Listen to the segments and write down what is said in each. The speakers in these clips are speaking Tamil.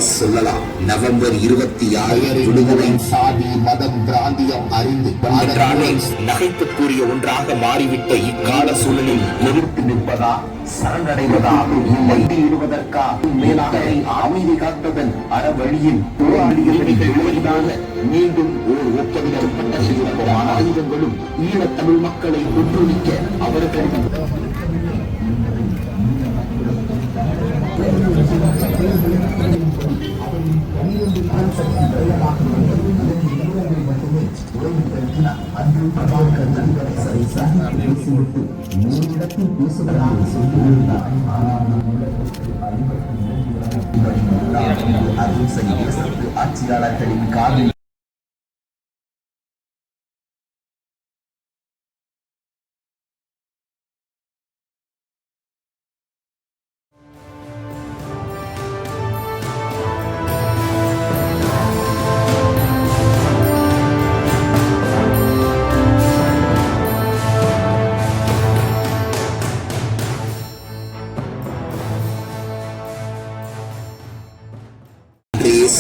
சொல்லலாம். நவம்பர் 26 விடுதலை சாதி மதம் பிராந்தியம் அறிந்து நகைப்புக்குரிய ஒன்றாக மாறிவிட்ட இக்கால சூழலில் எதிர்த்து நிற்பதா, சரணடைவதா, இல்லை இடுவதற்கா, மேலாக அமைதி காத்ததன் அறவழியில் போராடியதாக மீண்டும் ஓர் ஒப்பந்தப்பட்ட சிறப்பான ஆயுதங்களும் ஈழத் தமிழ் மக்களை ஒன்றுவிக்க அவர்கள் ஆட்சியாளர்களின் காதல்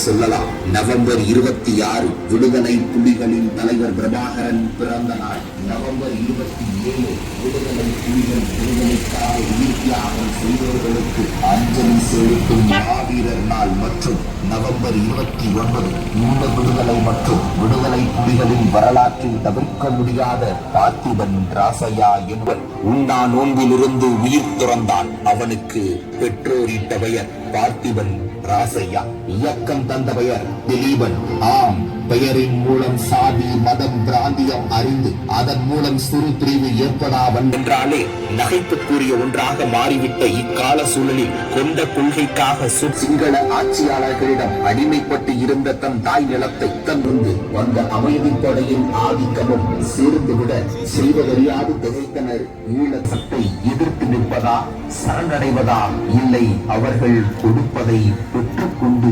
சொல்லலாம். நவம்பர் 26 விடுதலை புலிகளின் தலைவர் பிரபாகரன் பிறந்த நாள். நவம்பர் 27 விடுதலை புலிகள் விடுதலைக்காக உயிர் தியாகம் செய்தவர்களுக்கு அஞ்சலி செலுத்தும் மாவீரர் நாள் மற்றும் நவம்பர் 29 ஈழ விடுதலை மற்றும் விடுதலை புலிகளின் வரலாற்றில் தவிர்க்க முடியாத பார்த்திபன் ராசையா என்பவர் உண்ணா நோன்பிலிருந்து உயிர் துறந்தான். அவனுக்கு பெற்றோரிட்ட பெயர் பார்த்திபன் ராசையா, இயக்கம் தந்த பெயர் திலீபன். ஆம், பெயரின் மூலம் சாதி மதம் பிராந்தியம் அறிந்து அதன் மூலம் சிறு பிரிவு ஏற்படாவன் என்றாலே நகைப்புக்குரிய ஒன்றாக மாறிவிட்ட இக்கால சூழலில் கொண்ட கொள்கைக்காக சிங்கள ஆட்சியாளர்களிடம் அடிமைப்பட்டு இருந்த தன் தாய் நிலத்தை தந்து வந்த அமைதிப்படையின் ஆதிக்கமும் சேர்ந்துவிட செய்வதறியாது திகைத்தனர். ஈழத்தை எதிர்த்து நிற்பதா, சரணடைவதா, இல்லை அவர்கள் கொடுப்பதை பெற்றுக்கொண்டு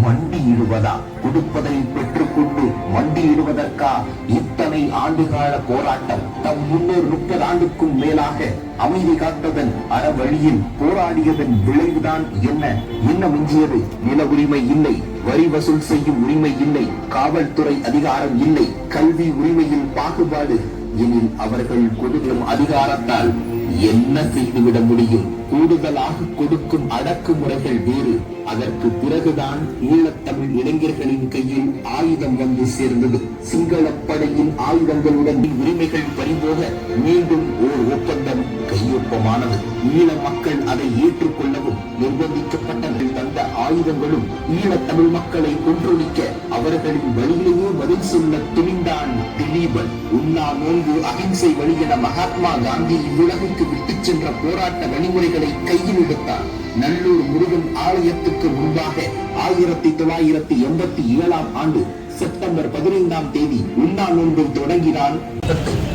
மண்டியிடுவதா? கொடுப்பதை பெற்றுக்கொண்டு மண்டியிடுவதற்கா இத்தனை ஆண்டுகால போராட்டம்? தம் முன்னோர் 30 ஆண்டுக்கும் மேலாக அமைதி காத்ததன் அறவழியில் போராடியதன் விளைவுதான் என்ன? என்ன மிஞ்சியது? நில உரிமை இல்லை, வரி வசூல் செய்யும் உரிமை இல்லை, காவல்துறை அதிகாரம் இல்லை, கல்வி உரிமையில் பாகுபாடு. எனில் அவர்கள் கொடுக்கும் அதிகாரத்தால் என்ன செய்துவிட முடியும்? கூடுதலாக கொடுக்கும் அடக்குமுறைகள் வேறு. அதற்கு பிறகுதான் ஈழத்தமிழ் இளைஞர்களின் கையில் ஆயுதம் வந்து சேர்ந்தது. சிங்களப்படையின் ஆயுதங்களுடன் உரிமைகள் பறிபோக மீண்டும் ஓர் ஒப்பந்தம் கையொப்பமானது. ஈழ மக்கள் அதை ஏற்றுக்கொள்ளவும் நிர்பந்திக்கப்பட்டவர்கள் தந்த ஆயுதங்களும் ஈழத்தமிழ் மக்களை கொன்றொழிக்க அவர்களின் வழியிலேயே பதில் சொல்ல துணிந்தான் திலீபன். உண்ணா நோன்பு அகிம்சை வழி என மகாத்மா காந்தி இவ்வுலகுக்கு விட்டுச் சென்ற போராட்ட வழிமுறைகளை கையில் எடுத்தார். நல்லூர் முருகன் ஆலயத்துக்கு முன்பாக 1987 ஆண்டு செப்டம்பர் 15ஆம் தேதி உண்ணா நோன்பை தொடங்கினான்.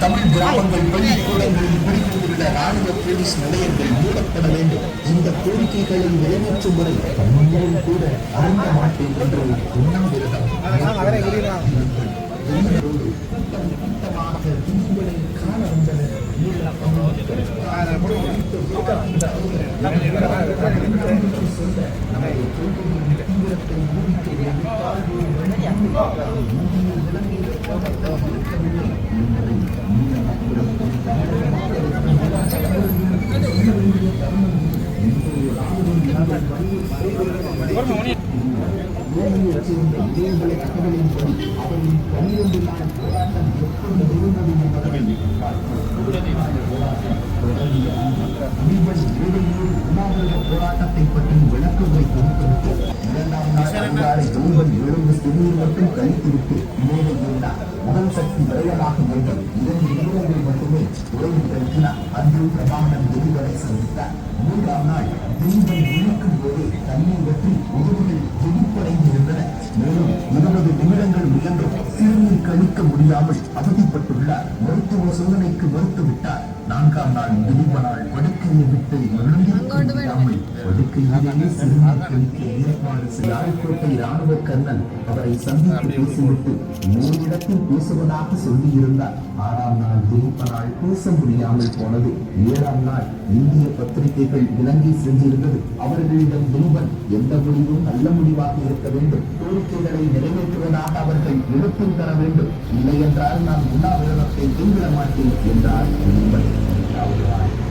தமிழ் கிராமங்கள் பள்ளிக்கூடங்களில் பிடித்துள்ள ராணுவ போலீஸ் நிலையங்கள் மூடப்பட வேண்டும். இந்த கோரிக்கைகளை நிறைவேற்றும் வரை கூட அருந்த மாட்டேன் என்று உண்ணாவிரதம் காண வந்தனர். போராட்டத்தை பற்றி விளக்கங்களை கொடுத்து 2ஆம் நாள் அதிகாலை ஜூன் 7 மட்டும் கழித்துவிட்டு முதல் சக்தி விரைவாக வேண்டும். 2 நிமிடங்கள் மட்டுமே உறவு பெருக்கினார். அன்று பிரபாகரன் விருதுகளை சந்தித்தார். 3ஆம் நாள் தீபம் இழுக்கும் போது தண்ணீர் வெற்றி உதவுகள் வெடிப்படைந்திருந்தன. மேலும் 20 நிமிடங்கள் முயன்றும் சிறுநீர் கழிக்க முடியாமல் அவதிப்பட்டுள்ளார். மருத்துவ சோதனைக்கு மறுத்துவிட்டார். 4ஆம் நாள் இறுதி நாள் படுக்கையை விட்டு எழுந்திருக்காமல் படுக்கையிலேயே சிறுநீர் ஏற்பாடு செய்ய ஆழ்கோட்டை இராணுவ கர்னல் அவரை சந்தித்து பேசிவிட்டு மேலிடத்தில் பேசுவதாக சொல்லியிருந்தார். 6ஆம் நாள் இறுதி நாள் பேச முடியாமல் போனது. 7ஆம் நாள் இந்திய பத்திரிகைகள் இலங்கை சென்றிருந்தது. அவர்களிடம் திலீபன் எந்த முடிவும் நல்ல முடிவாக இருக்க வேண்டும், கோரிக்கைகளை நிறைவேற்றுவதாக அவர்கள் எழுத்தும் தர வேண்டும், இல்லை என்றால் நான் உண்ணாவிரதத்தை கைவிட மாட்டேன் என்றார் திலீபன்.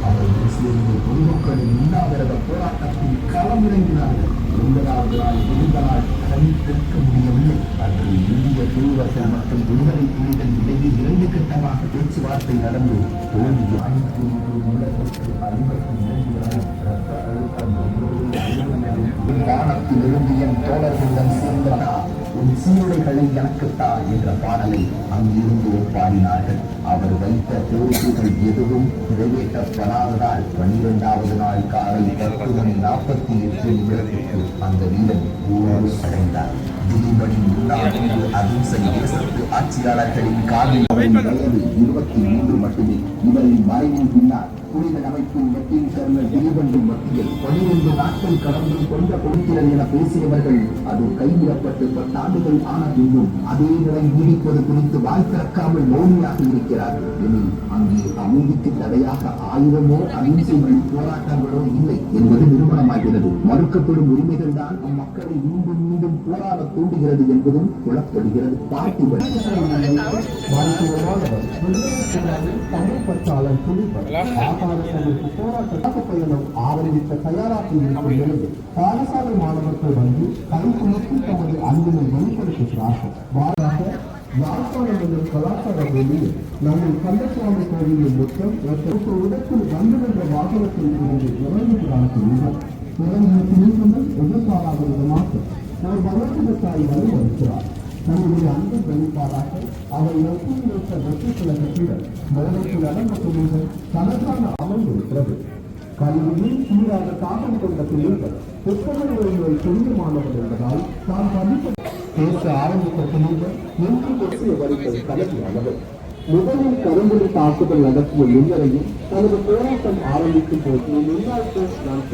அவர் முஸ்லிம்கள் பொதுமக்களின் உண்ணாவிரத போராட்டத்தில் களமிறங்கினார்கள். 9ஆவது நாள் விடுந்த நாள் கணித்திருக்க முடியவில்லை. அன்று இந்திய குழுவர்கள் மற்றும் விடுதலை புலிகள் இடையே 2 கட்டமாக பேச்சுவார்த்தை நடந்து தோல்வி. 1952 வானத்தில் இருந்து என் தோழர்களுடன் சேர்ந்தனா உன் சீருடைகளை எனக்குத்தா என்ற பாடலை அங்கிருந்து பாடினார்கள். அவர் வைத்த கோரிக்கைகள் எதுவும் நிறைவேற்றப்படாததால் 12ஆவது நாள் காலை 10:48 அந்த வீரன் ஊழல் அடைந்தார். திலீபனின் முன்னாள் அகிம்சை தேசத்து ஆட்சியாளர்களின் காலில் வயது 23 மட்டுமே. இவரின் மறைவின் பின்னால் புலிகள் அமைப்பின் லெப்டின் கர்னல் திலீபனின் மத்தியில் 12 நாட்கள் கடந்து கொண்ட கொடுக்கிறது என பேசியவர்கள் அது கைவிடப்பட்டு 10 ஆண்டுகள் ஆன பின்னும் அதே நிலை நீடிப்பது குறித்து வாய் திறக்காமல் மௌனியாக இருக்கிறார்கள். எனில் அங்கே அமைதிக்கு தடையாக ஆயுதமோ அகிம்சை வழி போராட்டங்களோ இல்லை என்பது நிரூபணமாகிறது. மறுக்கப்படும் உரிமைகள் தான் அம்மக்களை மீண்டும் மீண்டும் போராட தூண்டுகிறது என்பதும் புலப்படுகிறது. பாடசாலை மாணவர்கள் வந்து கைக்குலுக்கு தமது அன்பினை வெளிப்படுத்துகிறார்கள். யாழ்ப்பாணம் கலாச்சார வேலையில் நாங்கள் கந்தசுவாமி கோவிலில் மொத்தம் ஒரு இடத்தில் வந்து என்ற வாகனத்தில் இருந்து இறங்குகிறார்கள். எதிர்பாராத விதமாக ஒரு வளர்ச்சி தாய் வரை வருகிறார். தன்னுடைய அன்பு வெளிப்பாடாக அவர் நோக்கில் வைத்த வெற்றி கழகத்தினர் மரணத்தில் அடங்கக்கூடிய தனக்கான அமர்ந்து இருக்கிறது. கல்வியில் சீராக தாக்கம் கொண்ட பிள்ளைகள் புத்தகங்களை சொந்தமானவர் என்பதால் தான் படித்த பேச ஆரம்பித்த பிள்ளைகள் என்று பேசிய வரிகள் கலக்கியானவர். முதலில் கரும்புலி தாக்குதல் நடத்திய முன்னரையும் தனது போராட்டம் ஆரம்பிக்கும் போது முன்னாட்கள் நான்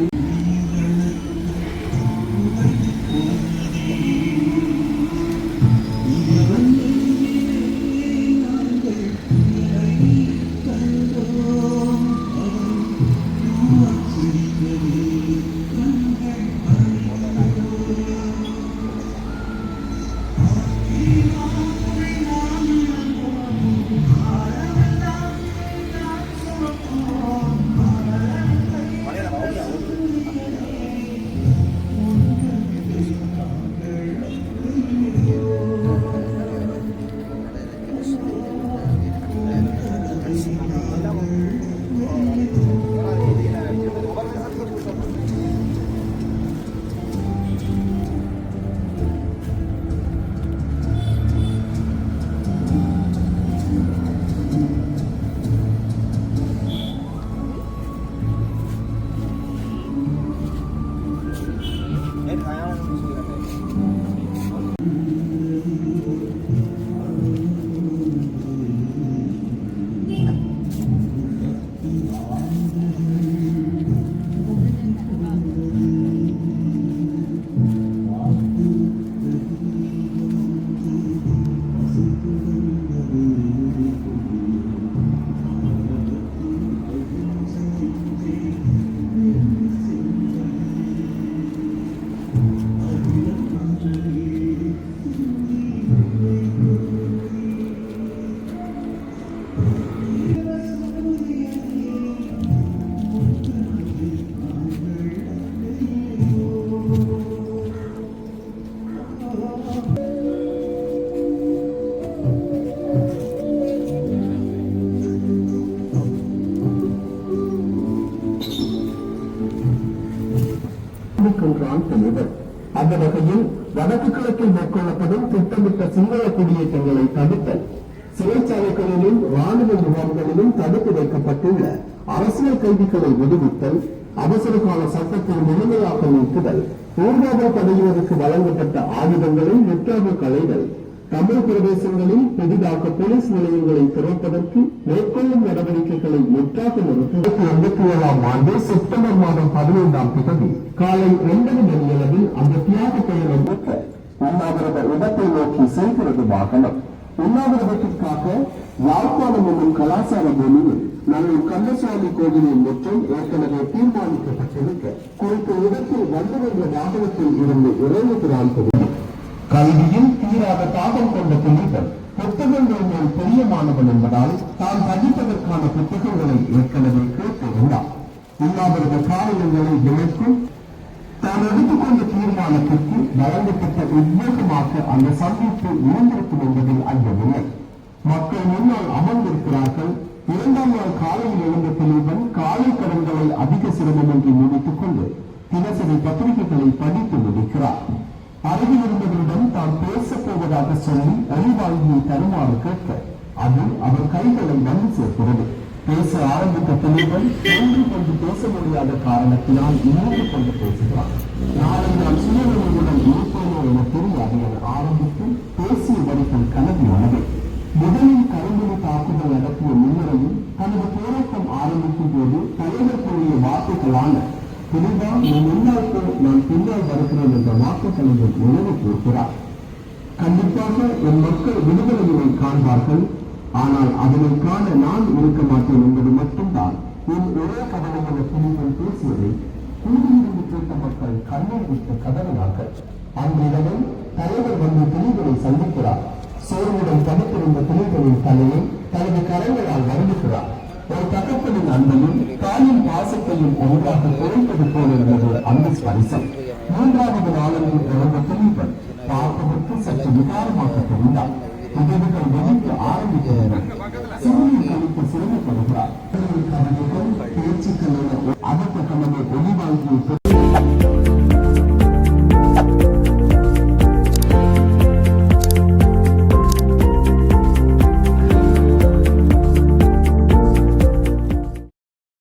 அந்த வகையில் வடக்கு கிழக்கில் மேற்கொள்ளப்படும் திட்டமிட்ட சிங்கள குடியேற்றங்களை தடுத்தல், சிறைச்சாலைகளிலும் ராணுவ முகாம்களிலும் தடுத்து வைக்கப்பட்டுள்ள அரசியல் கைதிகளை விடுவித்தல், அவசர கால சட்டத்தை முழுமையாக நீக்குதல், பூர்வாக படையினருக்கு வழங்கப்பட்ட ஆயுதங்களை முற்றாக களைதல், தமிழ் பிரதேசங்களில் புதிதாக போலீஸ் நிலையங்களை திறப்பதற்கு மேற்கொள்ளும் நடவடிக்கைகளை முற்றாக நிறுத்தி 1987 ஆண்டு செப்டம்பர் மாதம் 15ஆம் தேதி காலை 9 மணியளவில் அந்த தியாக பெயரை நீக்க உண்ணாவிரத இடத்தை நோக்கி செல்கிறது வாகனம். உண்ணாவிரதத்திற்காக யாழ்ப்பாணம் என்னும் கலாச்சார பூமியில் நல்லூர் கந்தசுவாமி கோவிலின் முற்றம் ஏற்கனவே தீர்மானிக்கப்பட்டிருக்க குறித்த இடத்தில் வந்து வந்த வாகனத்தில் இருந்து இறைவுகிறான் தெரியும். கல்வியில் தீராத தாகம் கொண்ட திலீபன் புத்தகங்கள் மேல் பிரியமானவன் என்பதால் தான் படிப்பதற்கான புத்தகங்களை ஏற்கனவே கேட்டிருந்தார். உண்ணாவிரத காரணங்களை விளக்கும் தான் எடுத்துக்கொண்ட தீர்மானத்திற்கு வழங்கப்பட்ட உத்வேகமாக அந்த சந்திப்பு இருந்திருக்கும் என்பதில் ஐயமில்லை. மக்கள் முன்னால் அமர்ந்திருக்கிறார்கள். 2ஆம் நாள் காலையில் எழுந்த திலீபன் காலை கடன்களை அதிக சிரமமின்றி முடித்துக் கொண்டு தினசரி பத்திரிகைகளை படித்து முடிக்கிறார். அருகில் இருந்தவரிடம் தான் பேசப் போவதாக சொல்லி அறிவாளியை தருமாறு கேட்க அது அவர் கைகளை வந்து சேர்க்கிறது. பேச ஆரம்பித்த திலீபன் ஒன்று கொண்டு பேச முடியாத காரணத்தினால் இணைந்து கொண்டு பேசுகிறார். நாளை நான் சுயநலமுடன் இருப்பேனோ என தெரியாது என ஆரம்பித்து பேசிய வரிகள் கலவியானது. முதலில் கருங்குடி தாக்குதல் நடத்திய முன்னரையும் தனது போராட்டம் ஆரம்பிக்கும் போது தலைவர் கூறிய வார்த்தைகளான திலீபா நீ முன்னால் போ நான் பின்னால் வருகிறேன் என்ற வாக்குகளை நினைவு கூறுகிறார். கண்டிப்பாக என் மக்கள் விடுதலையை காண்பார்கள், ஆனால் அதனை காண நான் இருக்க மாட்டேன் என்பது மட்டும்தான் என் ஒரே கவலை என திலீபன் பேசியதை கூடியிருந்து கேட்ட மக்கள் கண்ணீர் விட்டு கதறினார்கள். அன்றிரவில் தலைவர் வந்து திலீபனை சந்திக்கிறார். சோர்வுடன் படுத்திருந்த திலீபனின் தலையை தனது கரங்களால் வருடுகிறார். ஒரு தகப்பனின் அன்பையும் தாயின் பாசத்தையும் ஒன்றாக குறைப்பது போல இருந்தது அந்த ஸ்பரிசம். 3வது நாளன்று பிறந்த திலீபன் பார்ப்பதற்கு சற்று விகாரமாக தெரிந்தார். உதவிகள் வெளியிட்டு ஆரம்பிக்கின்றன. சிறுமியில் கழித்து சிரமப்படுகிறார். பேச்சுக்கள் அதற்கு ஒளி வாழ்க்கையை